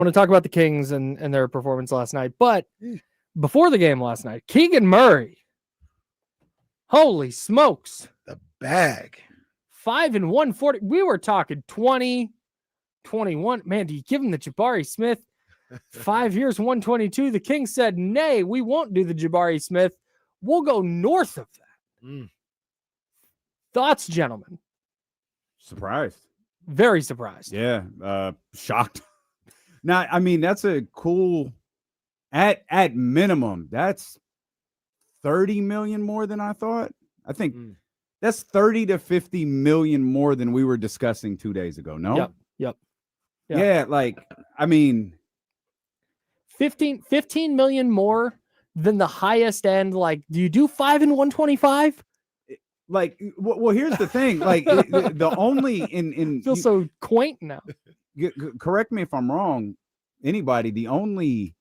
want to talk about the Kings and their performance last night, but before the game last night, Keegan Murray, holy smokes, the bag, 5 and 140. We were talking 20, 21. Man, do you give him the Jabari Smith 5 years, 122? The Kings said, nay, we won't do the Jabari Smith. We'll go north of that. Thoughts, gentlemen? Surprised. Very surprised. Yeah. Shocked. Now, I mean, that's a cool, at minimum, that's 30 million more than I thought. I think that's 30 to 50 million more than we were discussing 2 days ago. No? Yep. Yeah, like, I mean, 15 million more than the highest end. Like, do you do 5 and 125? Like, well, here's the thing. Like, the only in feel so quaint now. Correct me if I'm wrong. Anybody, the only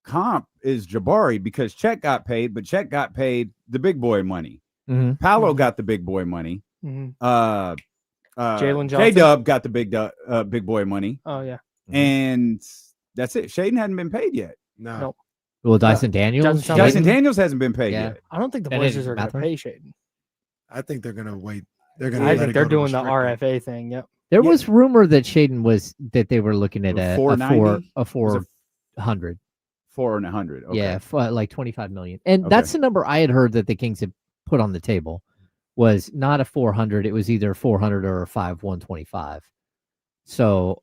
comp is Jabari because Chet got paid, but Chet got paid the big boy money. Paolo got the big boy money. Jalen Johnson, J-Dub got the big boy money. Oh yeah, and that's it. Shaden hadn't been paid yet. No. Well, Dyson Daniels. Dyson Daniels hasn't been paid yet. I don't think the Blazers are going to pay Shaden. I think they're going to wait. I think they're doing the RFA thing. Yep. There was rumor that Shaden was that they were looking at a 400. 400. Okay. Yeah, like 25 million. And that's the number I had heard that the Kings had put on the table was not a 400. It was either 400 or a 125. So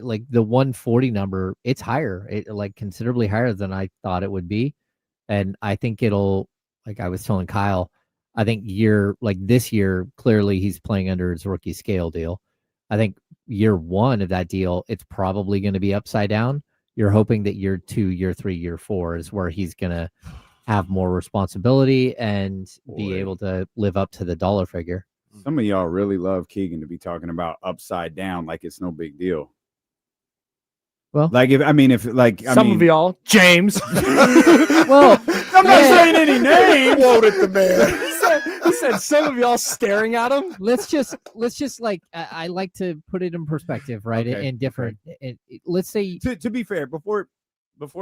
like the 140 number, it's higher. Like considerably higher than I thought it would be. And I think it'll, like I was telling Kyle, I think this year, clearly he's playing under his rookie scale deal. I think year one of that deal, it's probably going to be upside down. You're hoping that year 2, year 3, year 4 is where he's going to have more responsibility and be able to live up to the dollar figure. Some of y'all really love Keegan to be talking about upside down like it's no big deal. Well, like if some of y'all, James. Well, I'm not saying any names. Quoted the man. He said some of y'all staring at him. Let's just like I like to put it in perspective, right? Okay. In different. Let's say to be fair, before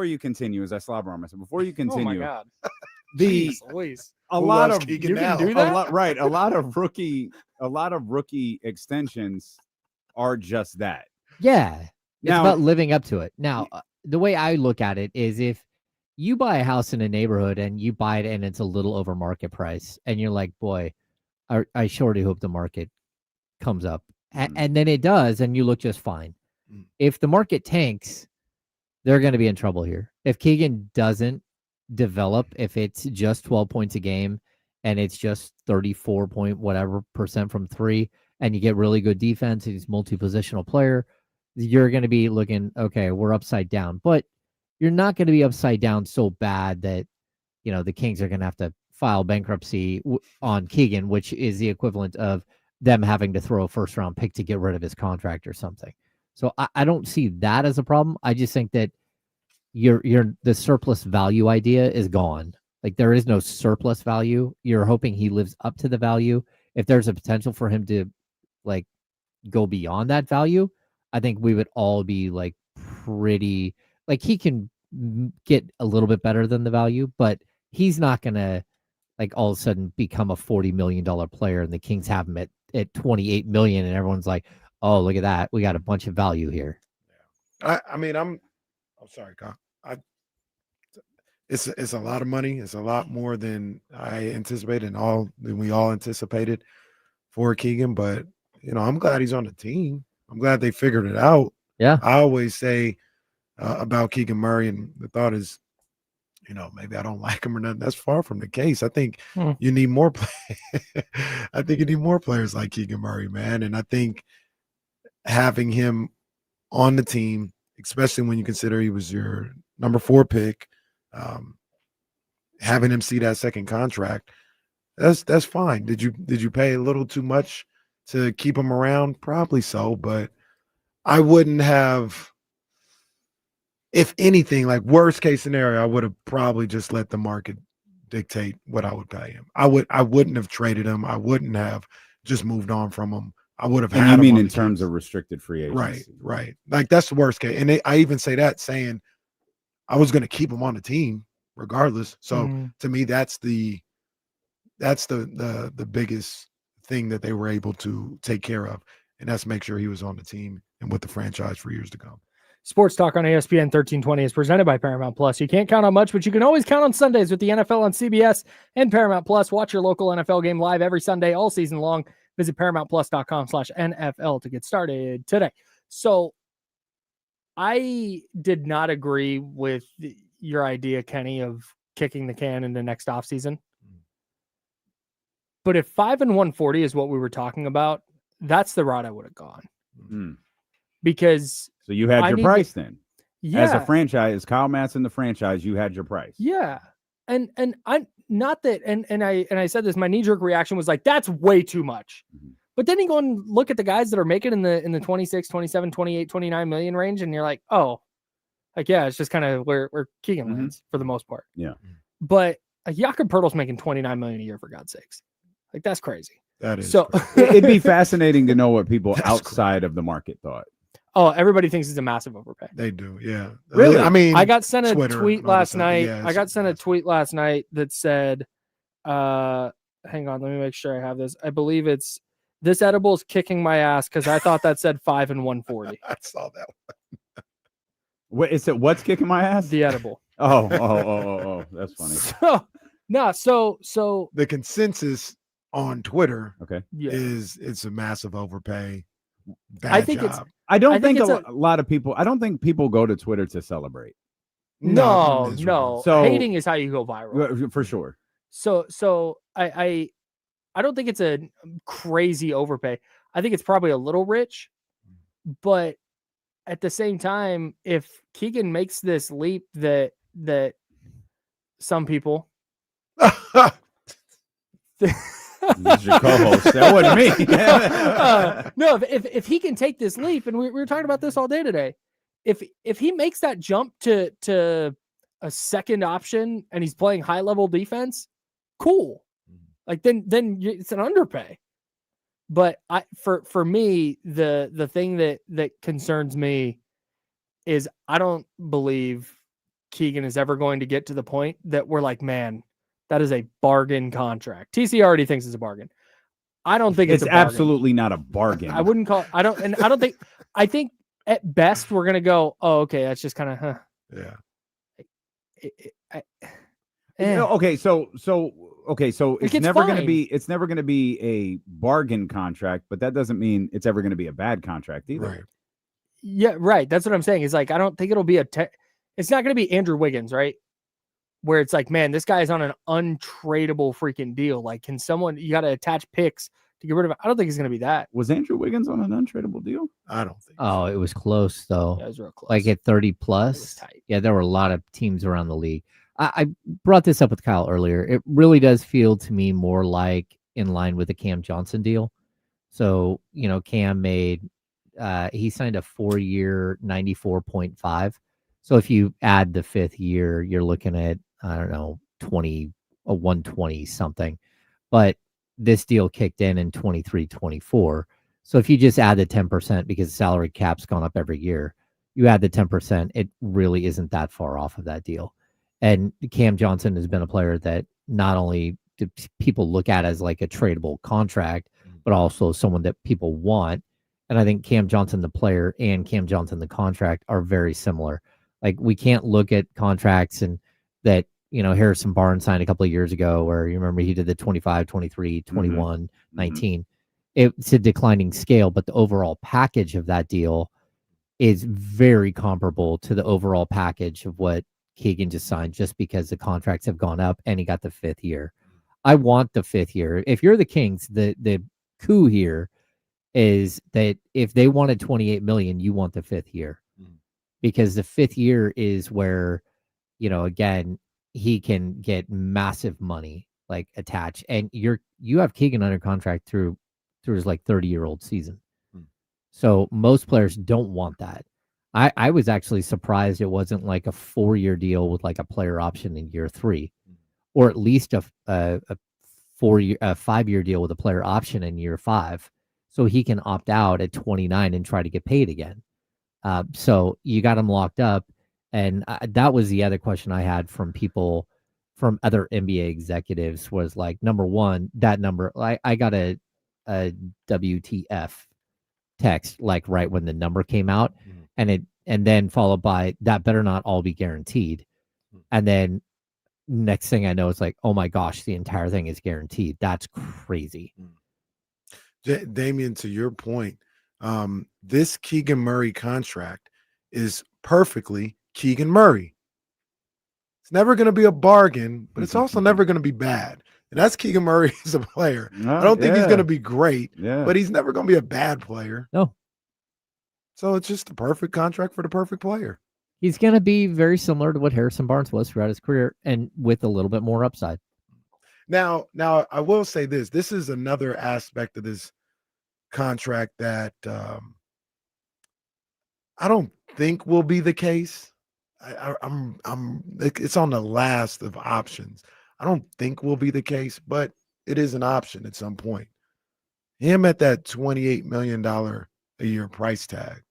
you continue, as I slobber on myself, before you continue, oh my God, a lot of you can do that? A lot of rookie extensions are just that. Yeah. It's Now, about living up to it. Now, the way I look at it is if you buy a house in a neighborhood and you buy it and it's a little over market price and you're like, boy, I surely hope the market comes up. And then it does and you look just fine. If the market tanks, they're going to be in trouble here. If Keegan doesn't develop, if it's just 12 points a game and it's just 34 point whatever % from 3 and you get really good defense and he's multi-positional player, you're going to be looking, okay, we're upside down, but you're not going to be upside down so bad that, the Kings are going to have to file bankruptcy on Keegan, which is the equivalent of them having to throw a first-round pick to get rid of his contract or something. So I don't see that as a problem. I just think that the surplus value idea is gone. Like there is no surplus value. You're hoping he lives up to the value. If there's a potential for him to like go beyond that value, I think we would all be like pretty, like he can get a little bit better than the value, but he's not going to like all of a sudden become a $40 million player and the Kings have him at 28 million and everyone's like, oh, look at that. We got a bunch of value here. I mean, I'm sorry, Kyle. It's a lot of money. It's a lot more than I anticipated than we all anticipated for Keegan, but I'm glad he's on the team. I'm glad they figured it out. Yeah. I always say about Keegan Murray, and the thought is, maybe I don't like him or nothing. That's far from the case. I think you need more I think you need more players like Keegan Murray, man. And I think having him on the team, especially when you consider he was your number 4 pick, having him see that second contract, that's fine. Did you pay a little too much to keep him around? Probably so, but I wouldn't have, if anything, like worst case scenario, I would have probably just let the market dictate what I would pay him. I wouldn't have traded him. I wouldn't have just moved on from him. I would have And had you him mean on in the terms Kings. of restricted free agency? Right. Like that's the worst case. And I even say that saying I was going to keep him on the team regardless. So to me, that's the biggest thing that they were able to take care of, and that's make sure he was on the team and with the franchise for years to come. Sports Talk on ESPN 1320 is presented by Paramount Plus. You can't count on much, but you can always count on Sundays with the NFL on CBS and Paramount Plus. Watch your local NFL game live every Sunday all season long. Visit ParamountPlus.com/NFL to get started today. So I did not agree with your idea, Kenny, of kicking the can into next offseason. But if 5 and 140 is what we were talking about, that's the route I would have gone. Because so you had your price then. Yeah. As a franchise, Kyle Madsen, the franchise, you had your price. Yeah. And I'm not that, and I said this, my knee-jerk reaction was like, that's way too much. But then you go and look at the guys that are making in the 26, 27, 28, 29 million range, and you're like, oh, like, yeah, it's just kind of where Keegan lands for the most part. Yeah. But Jakob Poeltl's making 29 million a year, for God's sakes. Like, that's crazy. That is so. It'd be fascinating to know what people outside of the market thought. Oh, everybody thinks it's a massive overpay. They do, yeah. Really? I mean, I got sent a Twitter tweet and all that last stuff. night. Yeah, I got sent a tweet last night that said, hang on, let me make sure I have this. I believe it's, this edible is kicking my ass because I thought that said 5 and 140. I saw that one. What is it? What's kicking my ass? The edible. Oh, that's funny. So the consensus on Twitter yeah. is it's a massive overpay. Bad I think job. I don't think it's a lot of people. I don't think people go to Twitter to celebrate. No. So hating is how you go viral. For sure. So I don't think it's a crazy overpay. I think it's probably a little rich, but at the same time, if Keegan makes this leap that some people He's your co-host. That wasn't me. no, if he can take this leap, and we were talking about this all day today, if he makes that jump to a second option and he's playing high level defense, cool. Like then it's an underpay. But for me, the thing that concerns me is I don't believe Keegan is ever going to get to the point that we're like, man, that is a bargain contract. TC already thinks it's a bargain. I don't think it's a bargain. Absolutely not a bargain. I wouldn't call. I don't think. I think at best we're gonna go. Oh, okay, that's just kind of. Yeah. Okay, so it's never going to fine. be. It's never going to be a bargain contract, but that doesn't mean it's ever going to be a bad contract either. Right. Yeah, right. That's what I'm saying. Is like I don't think it'll be it's not going to be Andrew Wiggins, right? Where it's like, man, this guy is on an untradeable freaking deal. Like, can someone, you got to attach picks to get rid of it? I don't think it's going to be that. Was Andrew Wiggins on an untradeable deal? I don't think. Oh, it was close though. Yeah, it was real close. Like at 30 It was plus. tight. Yeah, there were a lot of teams around the league. I brought this up with Kyle earlier. It really does feel to me more like in line with the Cam Johnson deal. So, Cam made, he signed a 4-year 94.5. So if you add the 5th year, you're looking at, I don't know, 120 something. But this deal kicked in 23-24. So if you just add the 10% because the salary cap's gone up every year, you add the 10%, it really isn't that far off of that deal. And Cam Johnson has been a player that not only do people look at as like a tradable contract, but also someone that people want. And I think Cam Johnson, the player, and Cam Johnson, the contract, are very similar. Like, we can't look at contracts and that, Harrison Barnes signed a couple of years ago where you remember he did the 25, 23, 21, 19. It's a declining scale, but the overall package of that deal is very comparable to the overall package of what Keegan just signed, just because the contracts have gone up and he got the 5th year. I want the 5th year. If you're the Kings, the coup here is that if they wanted 28 million, you want the 5th year, because the 5th year is where, again, he can get massive money like attached, and you have Keegan under contract through his like 30-year-old season. So most players don't want that. I was actually surprised it wasn't like a 4-year deal with like a player option in year 3, or at least a 5-year deal with a player option in year 5. so he can opt out at 29 and try to get paid again. So you got him locked up. And that was the other question I had from people, from other NBA executives, was like, number one, that number, I got a WTF text like right when the number came out, and then followed by that better not all be guaranteed. And then next thing I know, it's like, oh my gosh, the entire thing is guaranteed. That's crazy. Damian, to your point, this Keegan Murray contract is perfectly Keegan Murray. It's never going to be a bargain, but it's also never going to be bad. And that's Keegan Murray as a player. I don't think he's going to be great, but he's never going to be a bad player. No. So it's just the perfect contract for the perfect player. He's going to be very similar to what Harrison Barnes was throughout his career, and with a little bit more upside. Now I will say this. This is another aspect of this contract that I don't think will be the case. It's on the last of options. I don't think will be the case, but it is an option at some point. Him at that $28 million a year price tag,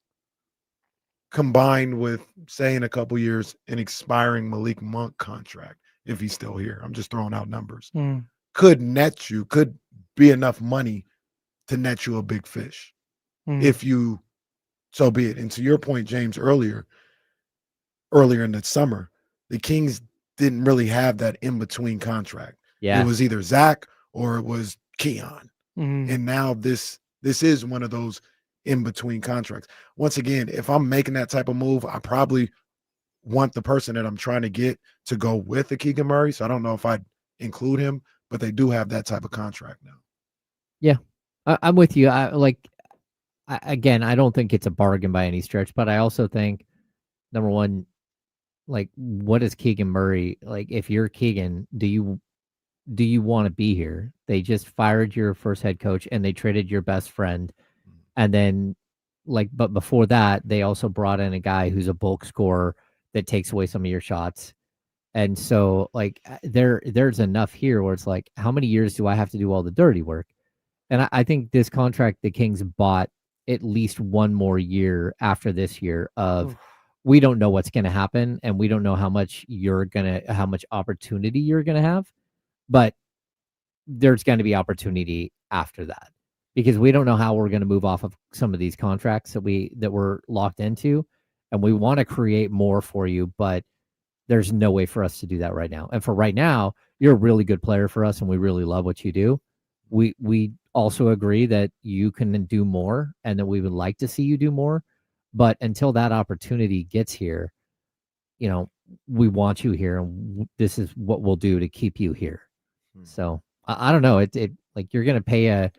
combined with, say, in a couple years, an expiring Malik Monk contract, if he's still here, I'm just throwing out numbers, could be enough money to net you a big fish, if you so be it. And to your point, James, earlier in the summer, the Kings didn't really have that in-between contract. Yeah. It was either Zach or it was Keon. And now this is one of those in-between contracts. Once again, if I'm making that type of move, I probably want the person that I'm trying to get to go with the Keegan Murray. So I don't know if I'd include him, but they do have that type of contract now. Yeah, I'm with you. Again, I don't think it's a bargain by any stretch, but I also think, number one, like, what is Keegan Murray like? If you're Keegan, do you want to be here? They just fired your first head coach and they traded your best friend, and then but before that, they also brought in a guy who's a bulk scorer that takes away some of your shots. And so, like, there's enough here where it's like, how many years do I have to do all the dirty work? And I think this contract, the Kings bought at least one more year after this year of, we don't know what's going to happen, and we don't know how much opportunity you're going to have, but there's going to be opportunity after that, because we don't know how we're going to move off of some of these contracts that we're locked into, and we want to create more for you, but there's no way for us to do that right now. And for right now, you're a really good player for us, and we really love what you do. We also agree that you can do more, and that we would like to see you do more. But until that opportunity gets here, we want you here, and this is what we'll do to keep you here. So I don't know. It like, you're going to pay a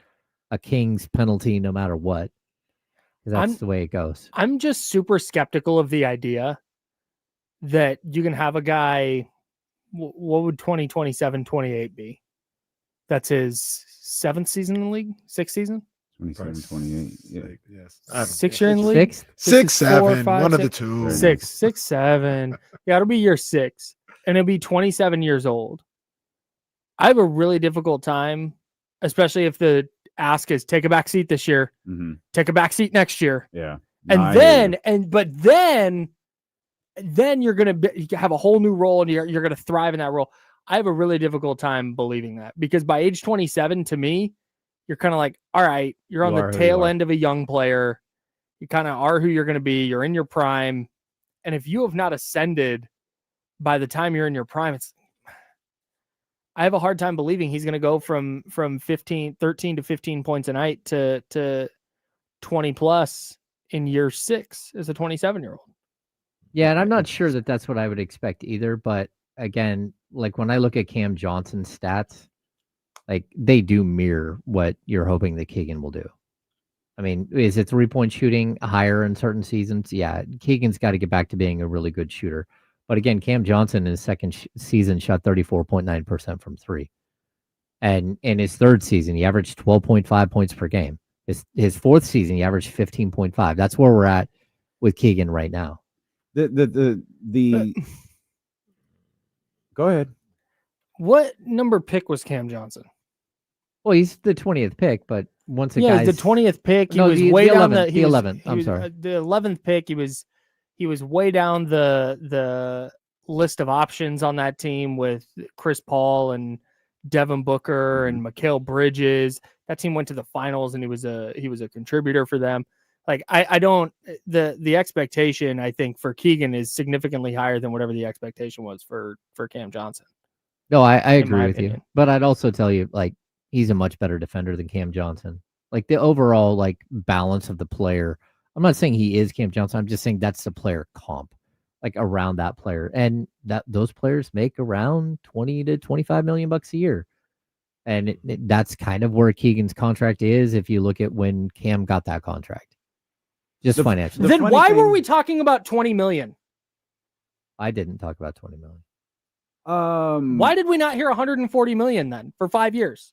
Kings penalty no matter what. That's the way it goes. I'm just super skeptical of the idea that you can have a guy. What would 2027-28 be? That's his 7th season in the league, 6th season. 27, 28. Yeah. Yes. 6 year in the league. 6, 7, 4, 5, one of the 6, two. 6, 7. Yeah, it'll be year 6, and it'll be 27 years old. I have a really difficult time, especially if the ask is take a back seat this year, take a back seat next year. Yeah. But then you're going to have a whole new role, and you're going to thrive in that role. I have a really difficult time believing that, because by age 27, to me, you're kind of like, all right, you're on the tail end of a young player. You kind of are who you're going to be. You're in your prime. And if you have not ascended by the time you're in your prime, I have a hard time believing he's going to go from 13 to 15 points a night to 20 plus in year 6 as a 27-year-old. Yeah, and I'm not sure that that's what I would expect either. But again, like, when I look at Cam Johnson's stats, like, they do mirror what you're hoping that Keegan will do. I mean, is it 3-point shooting higher in certain seasons? Yeah, Keegan's got to get back to being a really good shooter. But again, Cam Johnson in his second season shot 34.9% from 3. And in his third season, he averaged 12.5 points per game. His fourth season, he averaged 15.5. That's where we're at with Keegan right now. The Go ahead. What number pick was Cam Johnson? Well, he's the 20th pick, but once a Yeah, guy's the 20th pick. He No, was the way down 11th, the. the 11th. I'm sorry. The 11th pick. He was way down the list of options on that team with Chris Paul and Devin Booker and Mikal Bridges. That team went to the finals, and he was a contributor for them. Like I don't the expectation I think for Keegan is significantly higher than whatever the expectation was for Cam Johnson. No, I in agree my with you. opinion. But I'd also tell you, like, he's a much better defender than Cam Johnson. Like the overall like balance of the player. I'm not saying he is Cam Johnson. I'm just saying that's the player comp, like around that player, and that those players make around 20 to 25 million bucks a year, and that's kind of where Keegan's contract is. If you look at when Cam got that contract, just financially. Then why were we talking about 20 million? I didn't talk about 20 million. Why did we not hear 140 million then for 5 years?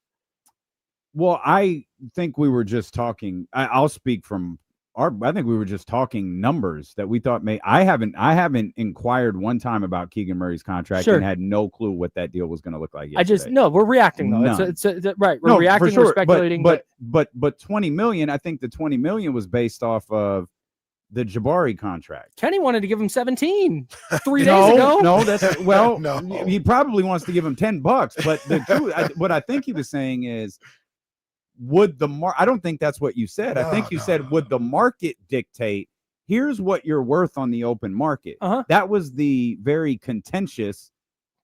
Well, I think we were just talking. I'll speak from I think we were just talking numbers that we thought may. I haven't inquired one time about Keegan Murray's contract and had no clue what that deal was going to look like yesterday. We're reacting though. It's right. We're reacting. For sure. We're speculating. But 20 million. I think the 20 million was based off of the Jabari contract. Kenny wanted to give him 17 3 days ago. No, that's well. No. He probably wants to give him $10. But the truth, what I think he was saying is, would the I don't think that's what you said. I think you said, would the market dictate? Here's what you're worth on the open market. That was the very contentious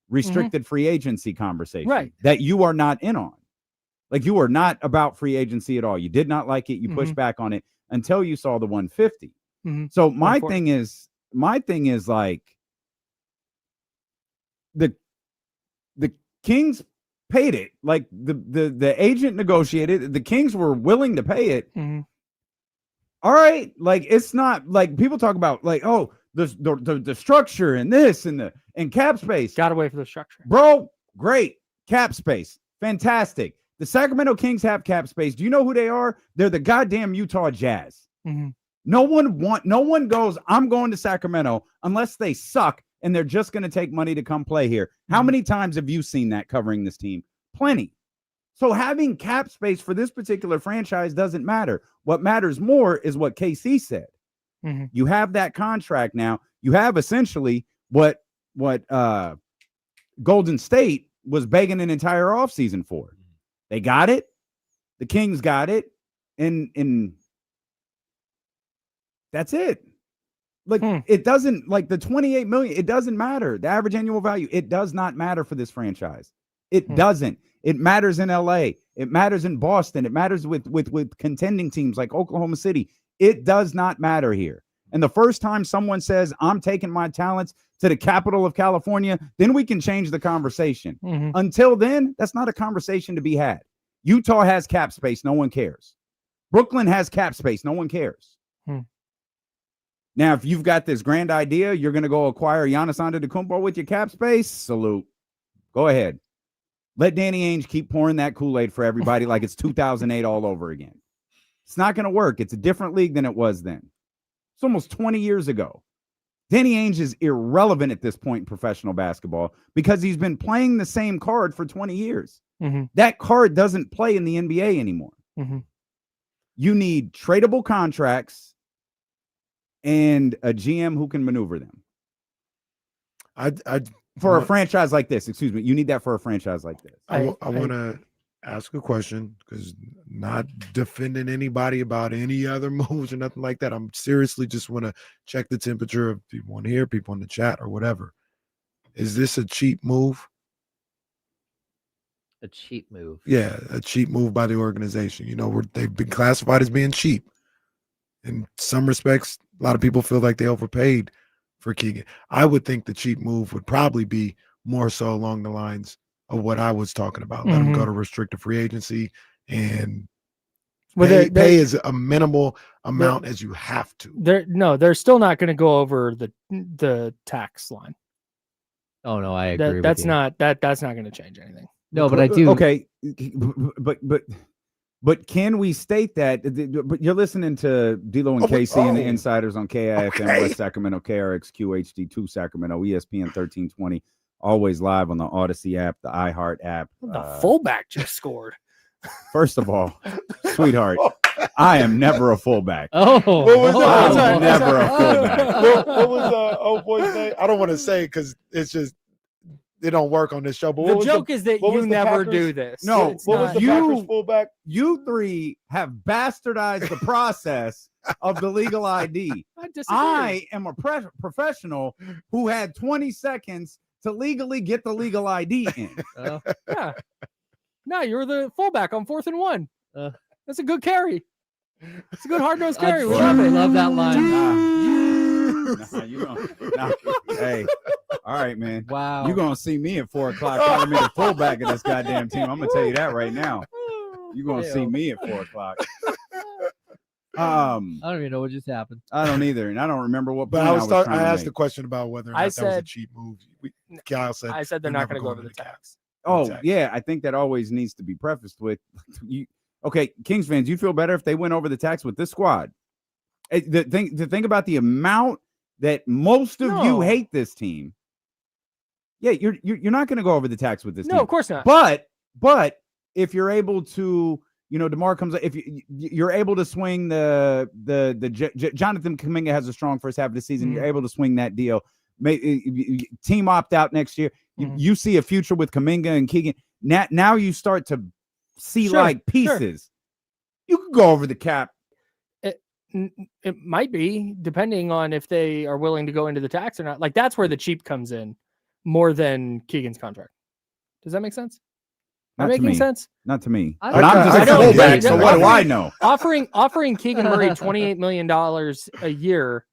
restricted free agency conversation, right? That you are not in on. Like you are not about free agency at all. You did not like it. You pushed back on it until you saw the 150. So my thing is like the Kings paid it. Like the agent negotiated. The Kings were willing to pay it. All right, like it's not like people talk about like, oh, the structure and this and cap space. Got away from the structure, bro. Great cap space, fantastic. The Sacramento Kings have cap space. Do you know who they are? They're the goddamn Utah Jazz. No one goes, I'm going to Sacramento unless they suck and they're just going to take money to come play here. How many times have you seen that covering this team? Plenty. So having cap space for this particular franchise doesn't matter. What matters more is what KC said. You have that contract now. You have essentially what Golden State was begging an entire offseason for. They got it. The Kings got it. And that's it. Like it doesn't, like the 28 million, it doesn't matter. The average annual value, it does not matter for this franchise. It doesn't. It matters in LA. It matters in Boston. It matters with contending teams like Oklahoma City. It does not matter here. And the first time someone says, I'm taking my talents to the capital of California, then we can change the conversation. Until then, that's not a conversation to be had. Utah has cap space. No one cares. Brooklyn has cap space. No one cares. Now, if you've got this grand idea, you're going to go acquire Giannis Antetokounmpo with your cap space, salute. Go ahead. Let Danny Ainge keep pouring that Kool-Aid for everybody like it's 2008 all over again. It's not going to work. It's a different league than it was then. It's almost 20 years ago. Danny Ainge is irrelevant at this point in professional basketball because he's been playing the same card for 20 years. That card doesn't play in the NBA anymore. You need tradable contracts and a GM who can maneuver them. For a franchise like this, excuse me, you need that for a franchise like this. I want to ask a question because not defending anybody about any other moves or nothing like that. I'm seriously just want to check the temperature of people on here, people in the chat or whatever. Is this a cheap move? A cheap move. Yeah, a cheap move by the organization. You know, they've been classified as being cheap. In some respects, a lot of people feel like they overpaid for Keegan. I would think the cheap move would probably be more so along the lines of what I was talking about. Let him go to restricted free agency and pay as a minimal amount as you have to. They're still not going to go over the tax line. Oh no, I agree. That's not going to change anything. No, but I do. Okay, but can we state that? But you're listening to D'Lo and KC and the Insiders on KIFM West Sacramento, KRXQ HD2 Sacramento, ESPN 1320, always live on the Odyssey app, the iHeart app. The fullback just scored. First of all, sweetheart, I am never a fullback. Oh, What was that? I am never a fullback. What was old boy's name? I don't want to say because it's just it don't work on this show. But The what joke is that what you was the never Packers? do this. No, It's what was not- the Packers fullback? You three have bastardized the process of the legal ID. I disagree. I am a professional who had 20 seconds to legally get the legal ID in. Yeah. No, you were the fullback on 4th and 1. That's a good carry. It's a good hard-nosed carry. We love I it. love that line. Nah, you gonna, hey, all right, man. Wow. You're gonna see me at 4 o'clock calling me the fullback of this goddamn team. I'm gonna tell you that right now. You're gonna see me at 4 o'clock. I don't even know what just happened. I don't either, and I don't remember what. But point I trying to asked make. the question about whether or not I that was a said- cheap move. Kyle said I said they're they're not never going to go going over to the the cap. tax. Oh, Exactly. yeah, I think that always needs to be prefaced with you. Okay, Kings fans, you feel better if they went over the tax with this squad. To think about the amount that most of you No. hate this team. Yeah, you're not going to go over the tax with this No, team. of course not. But if you're able to, DeMar comes. If you're able to swing the Jonathan Kuminga has a strong first half of the season. You're able to swing that deal. Team opt out next year. You see a future with Kuminga and Keegan. Now you start to see Sure, like pieces. You can go over the cap. It might be, depending on if they are willing to go into the tax or not. Like, that's where the cheap comes in more than Keegan's contract. Does that make sense? Am I Not to making me. sense? Not to me. I But I'm don't- just I a don't- fullback, so what do I offering- know? Offering Keegan Murray $28 million a year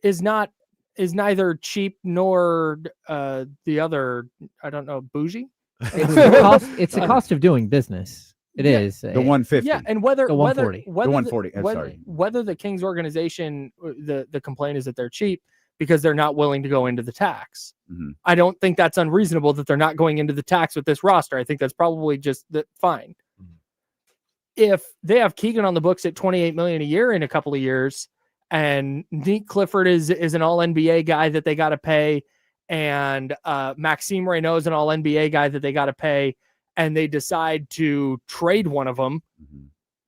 is neither cheap nor the other, I don't know, bougie. It's the cost of doing business. It Yeah. is. The 150. Yeah, and whether The 140. whether The 140, I'm whether, sorry. whether the Kings organization, the complaint is that they're cheap because they're not willing to go into the tax. Mhm. I don't think that's unreasonable that they're not going into the tax with this roster. I think that's probably just fine. Mhm. If they have Keegan on the books at $28 million a year in a couple of years, and Nick Clifford is an all NBA guy that they got to pay, and Maxime Reynaud is an all NBA guy that they got to pay, and they decide to trade one of them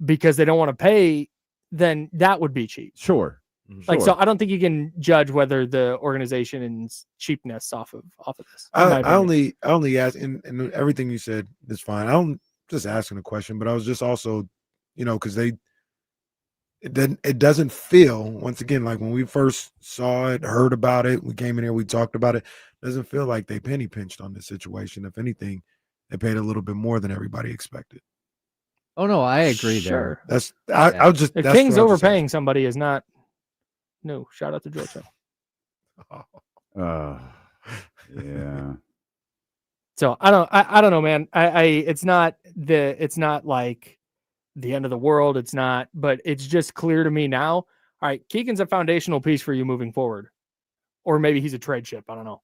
because they don't want to pay, then that would be cheap. Sure. Like, Sure. so I don't think you can judge whether the organization's cheapness off of this. in my I opinion. only asked, and everything you said is fine. I'm just asking a question, but I was just also, because it doesn't feel, once again, like when we first saw it, heard about it, we came in here, we talked about it, doesn't feel like they penny pinched on this situation. If anything, they paid a little bit more than everybody expected. Oh no, I agree Sure. That's I was just The that's Kings what I was just overpaying somebody is not. No, shout out to Georgia. Yeah. So I don't know, man. It's not like the end of the world. It's not, but it's just clear to me now. All right, Keegan's a foundational piece for you moving forward, or maybe he's a trade chip. I don't know.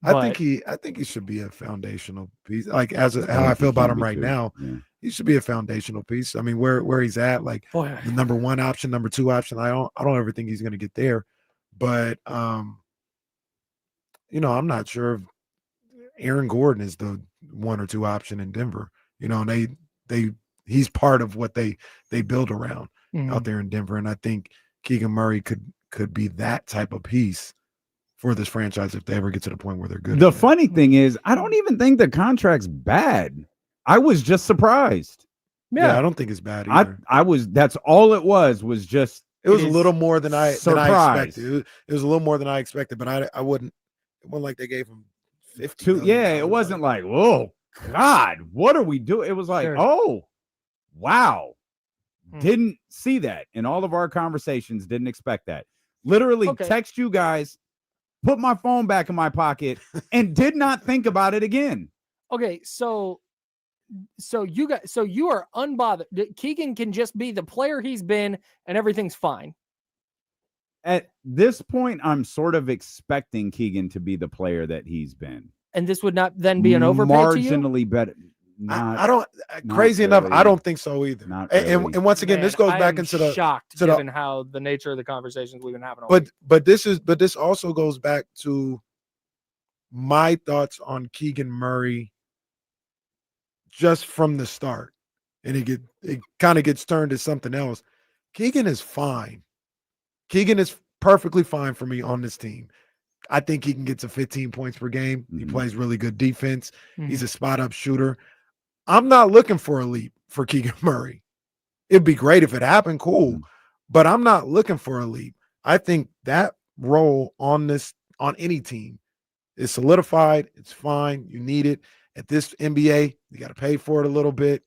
I think he should be a foundational piece. Like how I feel about him right now, Yeah. he should be a foundational piece. I mean, where he's at, like Boy, the number one option, number two option. I don't ever think he's going to get there, but I'm not sure if Aaron Gordon is the one or two option in Denver. And he's part of what they build around out there in Denver, and I think Keegan Murray could be that type of piece for this franchise if they ever get to the point where they're good. The again. funny thing is, I don't even think the contract's bad. I was just surprised. Yeah, I don't think it's bad either. I was. That's all it was just. It was it a is little more than I surprise. expected. It was a little more than I expected, but I wouldn't. It wasn't like they gave him 50. To, million yeah, it dollars. wasn't like, oh God, what are we doing? It was like, Sure. oh, wow. Hmm. Didn't see that in all of our conversations. Didn't expect that. Literally Okay. text you guys, put my phone back in my pocket, and did not think about it again. Okay, so you are unbothered. Keegan can just be the player he's been, and everything's fine. At this point, I'm sort of expecting Keegan to be the player that he's been. And this would not then be an overpay to you. Marginally better. I don't. not Crazy enough, I really. don't think so either. Not And really. once again, this Man, goes I back am into the. shocked to the- given how the nature of the conversations we've been having. All week. But this also goes back to my thoughts on Keegan Murray just from the start. and it kind of gets turned to something else. Keegan is fine. Keegan is perfectly fine for me on this team. I think he can get to 15 points per game. He plays really good defense. He's a spot-up shooter. I'm not looking for a leap for Keegan Murray. It'd be great if it happened, cool. But I'm not looking for a leap. I think that role on any team is solidified. It's fine. You need it. At this NBA, you got to pay for it a little bit.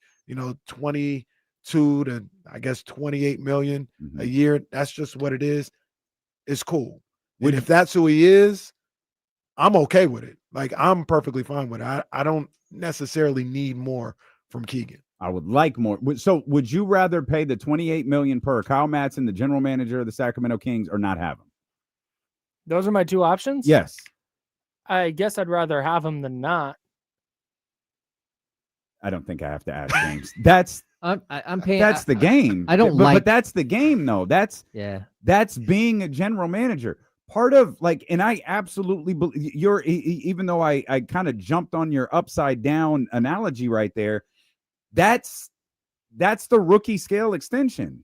22 to, I guess, 28 million a year. That's just what it is. It's cool. And if that's who he is, I'm okay with it. Like, I'm perfectly fine with it. I don't necessarily need more from Keegan. I would like more. So would you rather pay the $28 million per Kyle Madsen, the general manager of the Sacramento Kings, or not have him? Those are my two options? Yes. I guess I'd rather have him than not. I don't think I have to ask James. That's I'm paying. That's the game. I don't but that's the game, though. That's being a general manager. Part of, like, and I absolutely believe even though I kind of jumped on your upside down analogy right there, that's the rookie scale extension.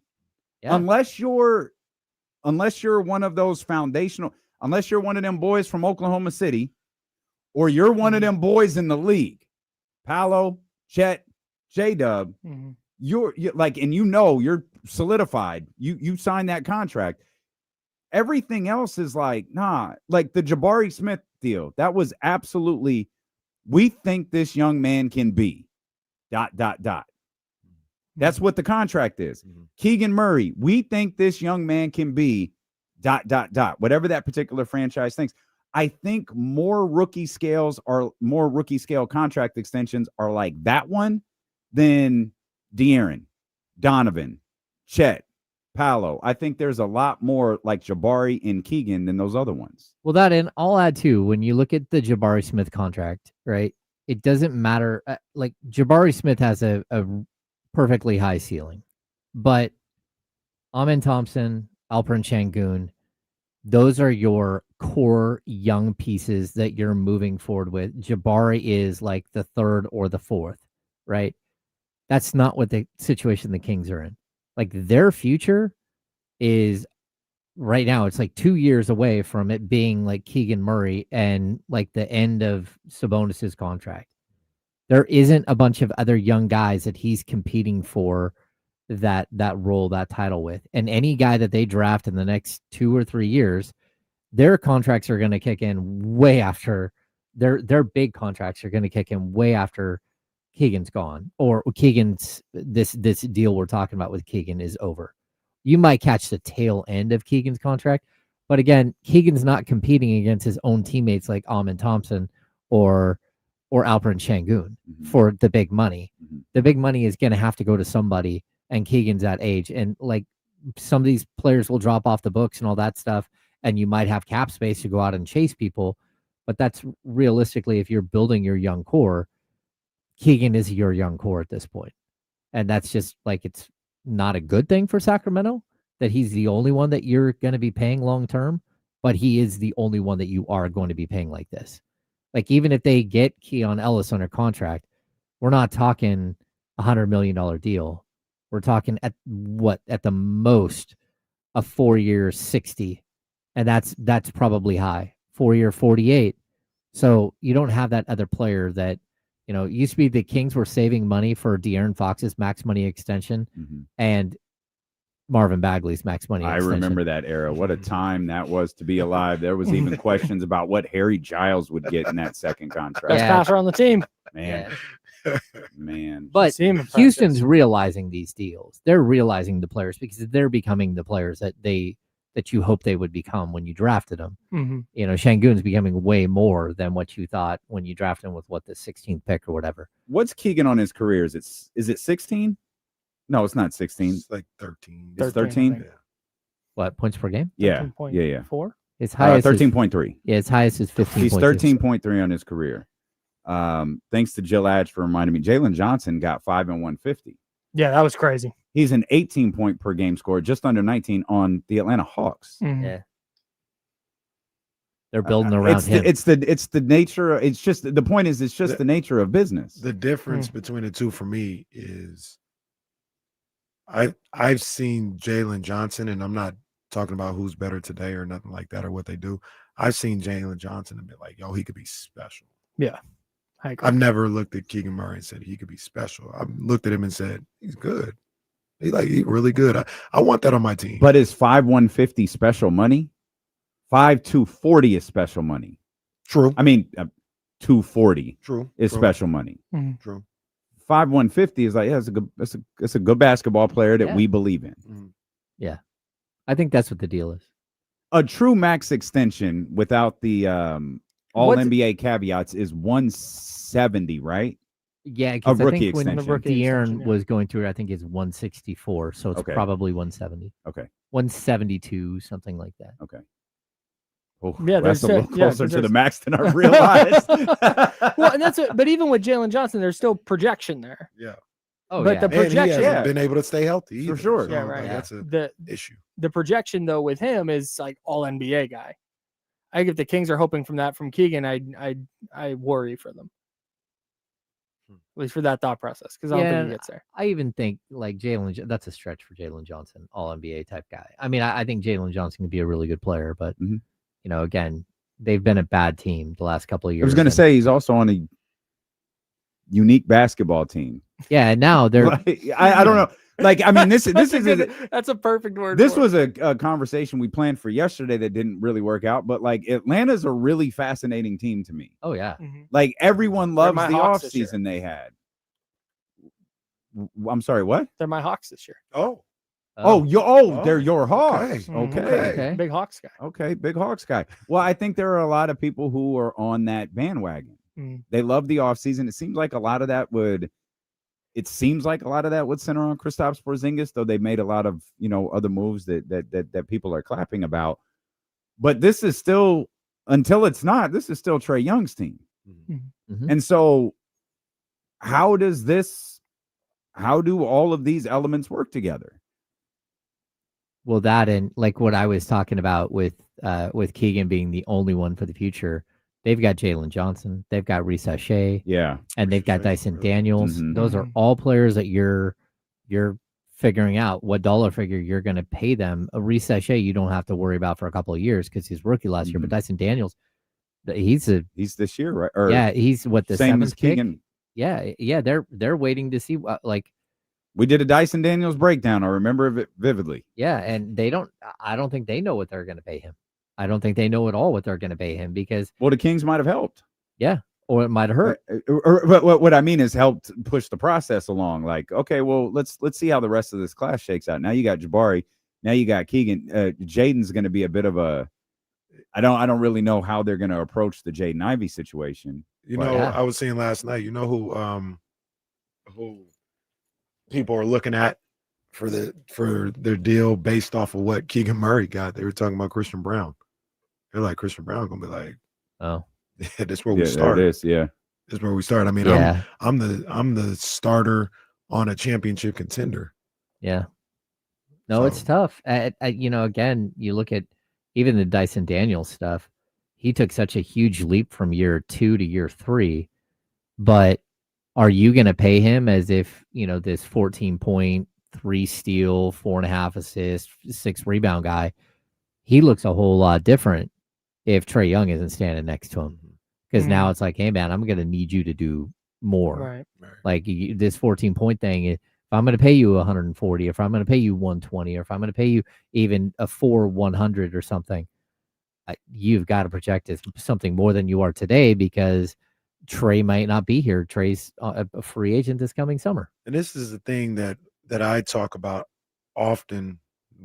Yeah. Unless you're one of those foundational, unless you're one of them boys from Oklahoma City, or you're one of them boys in the league, Paolo, Chet, J-Dub, you're like, and you're solidified. You signed that contract. Everything else is like, nah, like the Jabari Smith deal. That was absolutely, we think this young man can be ... That's what the contract is. Keegan Murray, we think this young man can be ... Whatever that particular franchise thinks. I think more rookie scale contract extensions are like that one than De'Aaron, Donovan, Chet, Paolo. I think there's a lot more like Jabari and Keegan than those other ones. Well, and I'll add too, when you look at the Jabari Smith contract, right? It doesn't matter. Like, Jabari Smith has a perfectly high ceiling, but Amen Thompson, Alperen Şengün, those are your core young pieces that you're moving forward with. Jabari is like the third or the fourth, right? That's not what the situation the Kings are in. Like, their future is right now, it's like 2 years away from it being like Keegan Murray and like the end of Sabonis's contract. There isn't a bunch of other young guys that he's competing for that role, that title with. And any guy that they draft in the next 2 or 3 years, their contracts are going to kick in way after their big contracts are going to kick in way after Keegan's gone, or Keegan's this deal we're talking about with Keegan is over. You might catch the tail end of Keegan's contract, but again, Keegan's not competing against his own teammates like Amen Thompson or Alperen Şengün for the big money. The big money is going to have to go to somebody, and Keegan's that age, and like some of these players will drop off the books and all that stuff, and you might have cap space to go out and chase people, but that's realistically, if you're building your young core, Keegan is your young core at this point. And that's just like, it's not a good thing for Sacramento that he's the only one that you're going to be paying long-term, but he is the only one that you are going to be paying like this. Like, even if they get Keon Ellis under contract, we're not talking $100 million deal. We're talking at the most a 4-year 60. And that's probably high. 4-year 48. So you don't have that other player that, it used to be the Kings were saving money for De'Aaron Fox's max money extension and Marvin Bagley's max money extension. I remember that era. What a time that was to be alive. There was even questions about what Harry Giles would get in that second contract. Best passer on the team. Man. But Houston's realizing these deals. They're realizing the players because they're becoming the players that you hope they would become when you drafted them. Şengün's becoming way more than what you thought when you drafted him with the 16th pick or whatever. What's Keegan on his career? Is it 16? No, it's not 16. It's like 13. It's 13? Yeah. What, points per game? Yeah. 4? His highest 13.3. Yeah, his highest is 15. He's 13.3 on his career. Thanks to Jill Adge for reminding me. Jalen Johnson got 5 and 150. Yeah, that was crazy. He's an 18 point per game scorer, just under 19 on the Atlanta Hawks. Yeah. They're building around him. It's the nature. It's just the point is it's just the nature of business. The difference between the two for me is I've seen Jalen Johnson, and I'm not talking about who's better today or nothing like that or what they do. I've seen Jalen Johnson and be like, yo, he could be special. Yeah. I've never looked at Keegan Murray and said he could be special. I've looked at him and said, he's good. He's really good. I want that on my team. But is 5,150 special money? 5,240 is special money. True. I mean, 240 True. is special money. True. 5,150 is like, yeah, it's a good basketball player that Yeah. we believe in. Yeah. I think that's what the deal is. A true max extension without the all NBA caveats is 170, right? Yeah, A because I rookie think when extension. Rookie De'Aaron extension, yeah. was going through it, I think it's 164, so it's Okay. probably 170. Okay. 172, something like that. Okay. Oh, Yeah, that's a there's- little yeah, closer 'cause to the there's- max than I realized. Well, and that's it. But even with Jalen Johnson, there's still projection there. Yeah. Oh, But yeah. the And he projection- hasn't Yeah. been able to stay healthy For either, sure. so, Yeah, like, right. that's an The issue. the projection though with him is like all NBA guy. I think if the Kings are hoping from Keegan, I worry for them. At least for that thought process, because I don't think he gets there. I even think like that's a stretch for Jalen Johnson, all NBA type guy. I mean, I think Jalen Johnson can be a really good player, but Mhm. you know, again, they've been a bad team the last couple of years. I was going to and- say he's also on a unique basketball team. yeah, and now they're Like, I don't know. Like, I mean, this is That's a perfect word. this for was a conversation we planned for yesterday that didn't really work out. But like, Atlanta's a really fascinating team to me. oh yeah. it. Mhm. Like, everyone They're loves my the Hawks this year. offseason they had. I'm sorry, what? They're my Hawks this year. Oh, They're your Hawks. okay. Okay. Okay. Big Hawks guy. Okay, big Hawks guy. Well, I think there are a lot of people who are on that bandwagon. Mm. They love the offseason. It seems like a lot of that would center on Kristaps Porzingis, though they made a lot of, other moves that people are clapping about. But this is still, until it's not, this is still Trae Young's team. Mhm. And so how do all of these elements work together? Well, that and like what I was talking about with Keegan being the only one for the future, they've got Jalen Johnson, they've got Reece Shea, Yeah. and they've got Shea, Dyson really. Daniels. Mhm. Those are Mhm. all players that you're figuring out what dollar figure you're going to pay them. A Reece Shea you don't have to worry about for a couple of years because he's rookie last year. But Dyson Daniels, he's this year, right? Or he's what the same as seventh pick. Keegan. Yeah, they're waiting to see like. We did a Dyson Daniels breakdown. I remember it vividly. Yeah, and I don't think they know what they're going to pay him. I don't think they know at all what they're going to pay him because, Well, the Kings might have helped. or it might have hurt. But what I mean is helped push the process along. Like, okay, well, let's see how the rest of this class shakes out. Now you got Jabari. Now you got Keegan. Jaden's going to be a bit of a. I don't really know how they're going to approach the Jaden Ivey situation. Yeah. I was seeing last night. You know who people are looking at for their deal based off of what Keegan Murray got. They were talking about Christian Brown. They're like, Christian Brown gonna be like, Oh, yeah, that's where we There start. it is. Yeah. This is where we start. I mean, yeah, I'm the starter on a championship contender. yeah. No, it's So- tough. Again, you look at even the Dyson Daniels stuff. He took such a huge leap from year 2 to year 3, but are you going to pay him as if, this 14 point, 3 steal, 4.5 assists, 6 rebound guy? He looks a whole lot different if Trae Young isn't standing next to him. Because now it's like, hey, man, I'm going to need you to do more. Right. Like this 14 point thing, if I'm going to pay you 140, if I'm going to pay you 120, or if I'm going to pay you even a 100 or something, you've got to project as something more than you are today because Trae might not be here. Trae's a free agent this coming summer. And this is the thing that I talk about often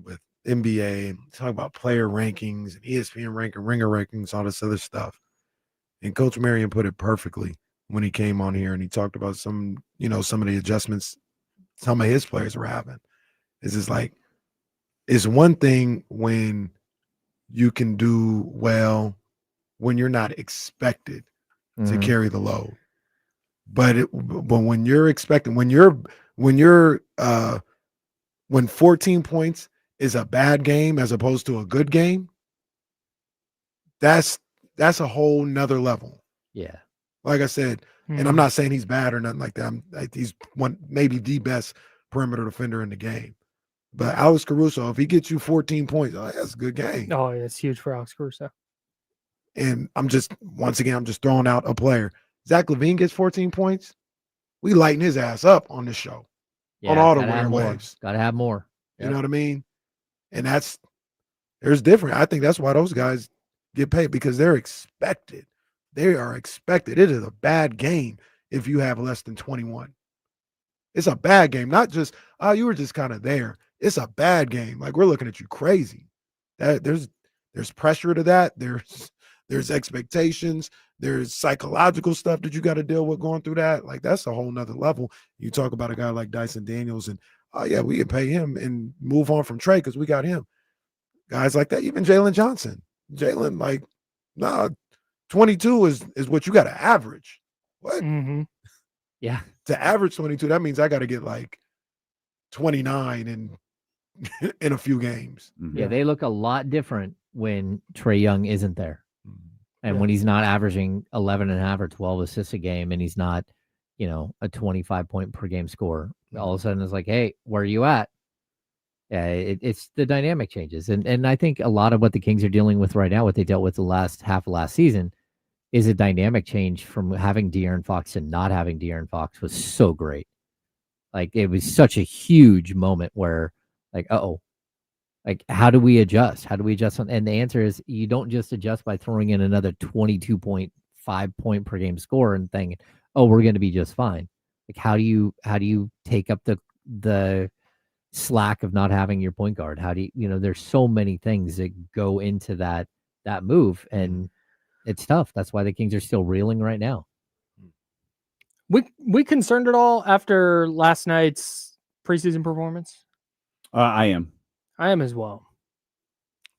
with NBA, talk about player rankings and ESPN ranking, ringer rankings, all this other stuff. And Coach Marion put it perfectly when he came on here and he talked about some of the adjustments some of his players were having. It's like, it's one thing when you can do well when you're not expected to carry the load. But when you're expecting, when 14 points is a bad game as opposed to a good game, that's a whole nother level. Yeah. Like I said, and I'm not saying he's bad or nothing like that. He's maybe the best perimeter defender in the game. But Alex Caruso, if he gets you 14 points, that's a good game. Oh, yeah, it's huge for Alex Caruso. And I'm just throwing out a player. Zach LaVine gets 14 points. We lighten his ass up on this show. On all the airwaves. Got to have more. You know what I mean? And there's different. I think that's why those guys get paid, because they're expected. They are expected. It is a bad game if you have less than 21. It's a bad game. Not just, you were just kind of there. It's a bad game. Like, we're looking at you crazy. There's pressure to that. There's expectations. There's psychological stuff that you got to deal with going through that. Like, that's a whole nother level. You talk about a guy like Dyson Daniels and, we can pay him and move on from Trey because we got him. Guys like that, even Jalen Johnson. Jalen, 22 is what you got to average. What? Mm-hmm. Yeah. To average 22, that means I got to get 29 in a few games. Mm-hmm. Yeah, they look a lot different when Trae Young isn't there. And when he's not averaging 11.5 or 12 assists a game, and he's not, a 25 point per game scorer, all of a sudden it's like, hey, where are you at? Yeah, it's the dynamic changes. And I think a lot of what the Kings are dealing with right now, what they dealt with the last half of last season, is a dynamic change from having De'Aaron Fox to not having De'Aaron Fox was so great. Like, it was such a huge moment where, how do we adjust? How do we adjust? And the answer is, you don't just adjust by throwing in another 22.5 point per game score and thinking, oh, we're going to be just fine. Like, how do you take up the slack of not having your point guard? How do you, there's so many things that go into that move, and it's tough. That's why the Kings are still reeling right now. We concerned at all after last night's preseason performance? I am as well.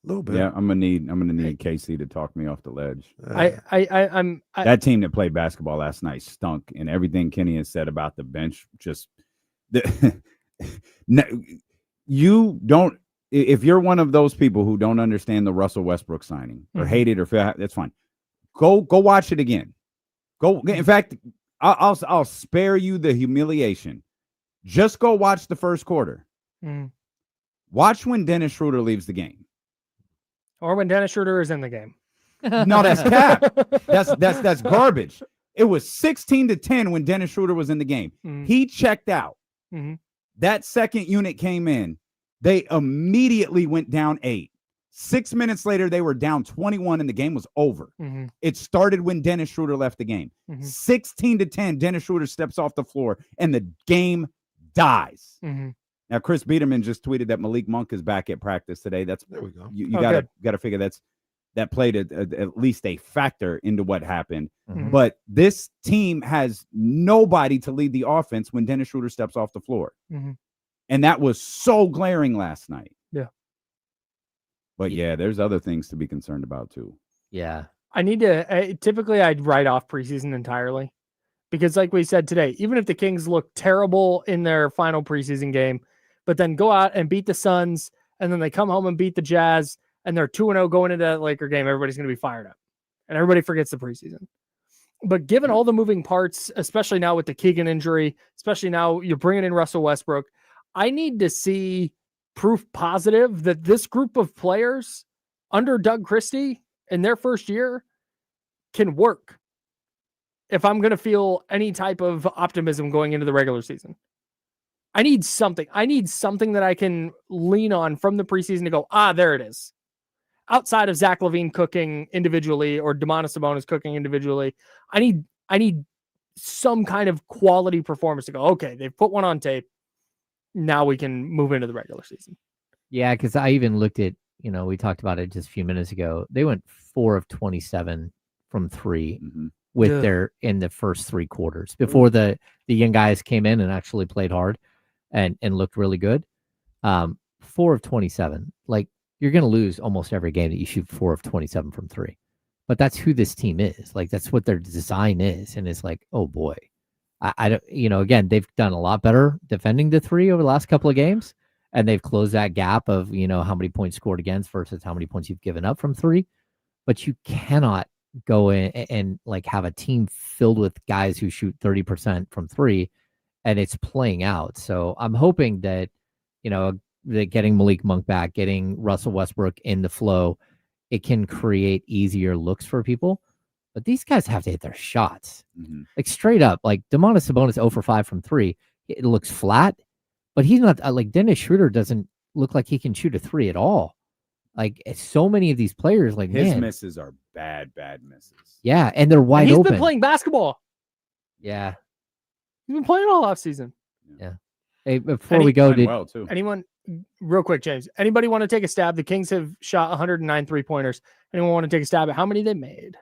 A little bit. Yeah, I'm gonna need KC to talk me off the ledge. That team that played basketball last night stunk, and everything Kenny has said about the bench you don't. If you're one of those people who don't understand the Russell Westbrook signing or hate it or feel, that's fine. Go watch it again. In fact, I'll spare you the humiliation. Just go watch the first quarter. Watch when Dennis Schroeder leaves the game. Or when Dennis Schroeder is in the game. No, that's cap. That's garbage. It was 16-10 when Dennis Schroeder was in the game. He checked out. That second unit came in. They immediately went down 8. 6 minutes later, they were down 21 and the game was over. It started when Dennis Schroeder left the game. 16-10, Dennis Schroeder steps off the floor and the game dies. Now, Chris Biederman just tweeted that Malik Monk is back at practice today. There we go. You gotta figure that played at least a factor into what happened. But this team has nobody to lead the offense when Dennis Schroeder steps off the floor. And that was so glaring last night. Yeah. But there's other things to be concerned about too. Yeah. I need to, typically I'd write off preseason entirely, because like we said today, even if the Kings look terrible in their final preseason game, but then go out and beat the Suns, and then they come home and beat the Jazz, and they're 2-0 going into that Laker game, everybody's going to be fired up and everybody forgets the preseason. But given all the moving parts, especially now with the Keegan injury, especially now you're bringing in Russell Westbrook, I need to see proof positive that this group of players under Doug Christie in their first year can work. If I'm going to feel any type of optimism going into the regular season, I need something. I need something that I can lean on from the preseason to go, there it is. Outside of Zach LaVine cooking individually or Domantas Sabonis cooking individually, I need some kind of quality performance to go, okay, they've put one on tape. Now we can move into the regular season. Yeah, because I even looked at, we talked about it just a few minutes ago. They went 4 of 27 from 3 with in the first 3 quarters before the young guys came in and actually played hard and looked really good. 4 of 27. Like, you're going to lose almost every game that you shoot 4 of 27 from 3. But that's who this team is. Like, that's what their design is. And it's like, oh boy. I don't, again, they've done a lot better defending the 3 over the last couple of games. And they've closed that gap of, how many points scored against versus how many points you've given up from 3. But you cannot go in and like have a team filled with guys who shoot 30% from 3 and it's playing out. So I'm hoping that, getting Malik Monk back, getting Russell Westbrook in the flow, it can create easier looks for people. But these guys have to hit their shots. Like straight up, like Domantas Sabonis 0 for 5 from 3. It looks flat, but he's not like Dennis Schroeder doesn't look like he can shoot a 3 at all. Like so many of these players, like his man, misses are bad misses. yeah, and they're wide And he's open. been playing basketball. Yeah. He's been playing all offseason. Yeah. Hey, before we go, Playing well too. Anyone, real quick, James, anybody want to take a stab? The Kings have shot 109 3-pointers. Anyone want to take a stab at how many they made?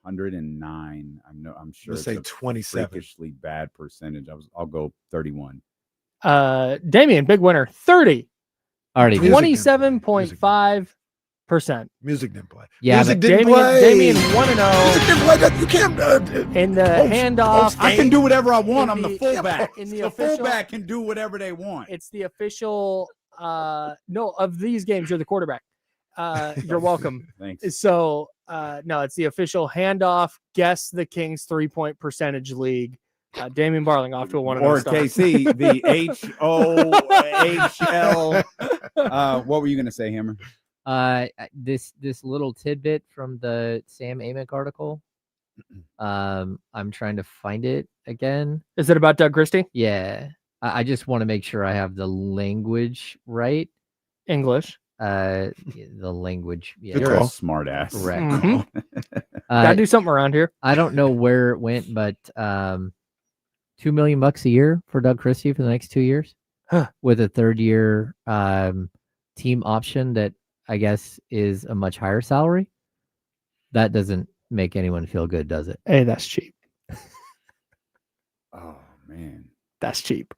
109. I'm sure. Let's say it's a 27. freakishly bad percentage. I'll go 31. Damian, big winner, 30. already Music didn't play. 27.5%. Music didn't play. Yeah, Music but didn't play. Damian 1-0 Music didn't play. You can't. in the Post- handoff. post- I can do whatever I want. I'm the the- fullback. in the the official- fullback can do whatever they want. It's the official. No, of these games, you're the quarterback. You're welcome. Thanks. So, no, it's the official handoff. Guess the Kings 3-point percentage league. Damian Barling off to a 1-0 Or start. KC, the HOHL. What were you going to say, Hammer? this little tidbit from the Sam Amick article. I'm trying to find it again. Is it about Doug Christie? Yeah. I just want to make sure I have the language right. English. The language. Yeah. Good You're a call. smart ass. Correct. Mhm. Gotta do something around here. I don't know where it went, but $2 million a year for Doug Christie for the next 2 years, Huh. with a third year team option that I guess is a much higher salary. That doesn't make anyone feel good, does it? Hey, that's cheap. Oh, man. That's cheap.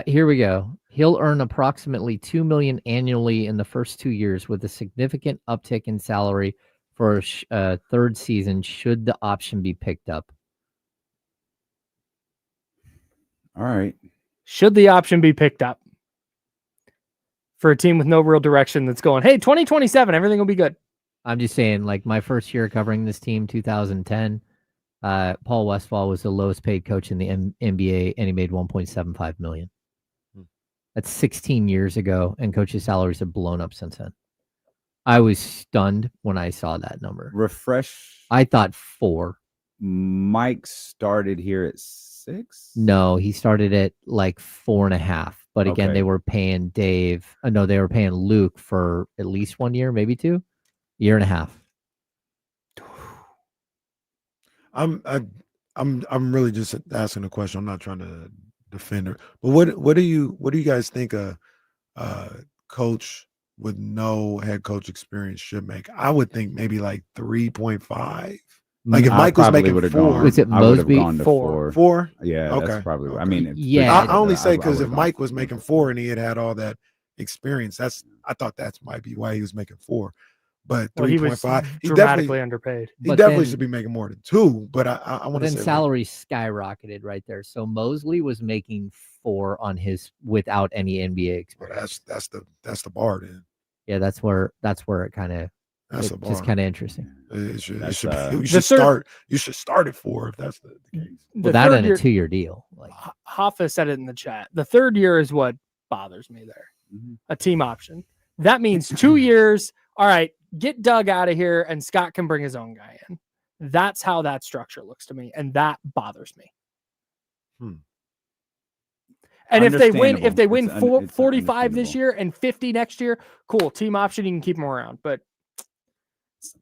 Here we go. He'll earn approximately $2 million annually in the first 2 years, with a significant uptick in salary for a third season should the option be picked up. All right. Should the option be picked up for a team with no real direction that's going, hey, 2027, everything will be good. I'm just saying, like my first year covering this team, 2010, Paul Westphal was the lowest paid coach in the NBA, and he made $1.75 million. That's 16 years ago, and coaches' salaries have blown up since then. I was stunned when I saw that number. Refresh. I thought 4. Mike started here at 6. No, he started at like 4.5. But again, Okay. they were paying Dave. No, they were paying Luke for at least 1 year, maybe 2, year and a half. I'm really just asking a question. I'm not trying to defend her. But what do you guys think a coach with no head coach experience should make? I would think maybe like 3.5. Like if I Mike was probably making would've 4, gone- Was it I would have Mosby? gone to 4. 4. Yeah, Okay. that's probably. I Okay. mean, Yeah. I only say because if would've Mike gone was making 4 and he had all that experience, I thought that might be why he was making 4. But Well, he was 3.5, he dramatically definitely underpaid. But definitely then- should be making more than 2. But I But want to then say salary skyrocketed right there. So Mosley was making 4 on his without any NBA well, experience. that's the bar then. Yeah, that's where it kind of That's the bar. just kind of interesting. It should That's, be, the you should start at 4 if that's the case. The Well, that third and year, a 2-year deal. Like, Hoffa said it in the chat. The third year is what bothers me there. Mhm. A team option. That means 2 years. All right, get Doug out of here and Scott can bring his own guy in. That's how that structure looks to me. And that bothers me. And if they win Understandable. It's 45 this understandable. year and 50 next year, cool. Team option, you can keep them around. But it's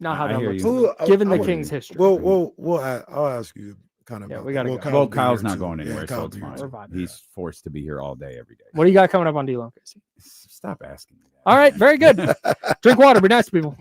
not how I that hear looks. you. Given I the would- Kings' history. I'll ask you kind of. Yeah, about we that. gotta go. Kyle Well, will be Kyle's here not too. going Yeah, anywhere, Kyle so will it's be here fine. too. We're vibing. He's forced to be here all day, every day. What do you got coming up on D-Long, Casey? Stop asking me that. All right, very good. Drink water, be nice to people.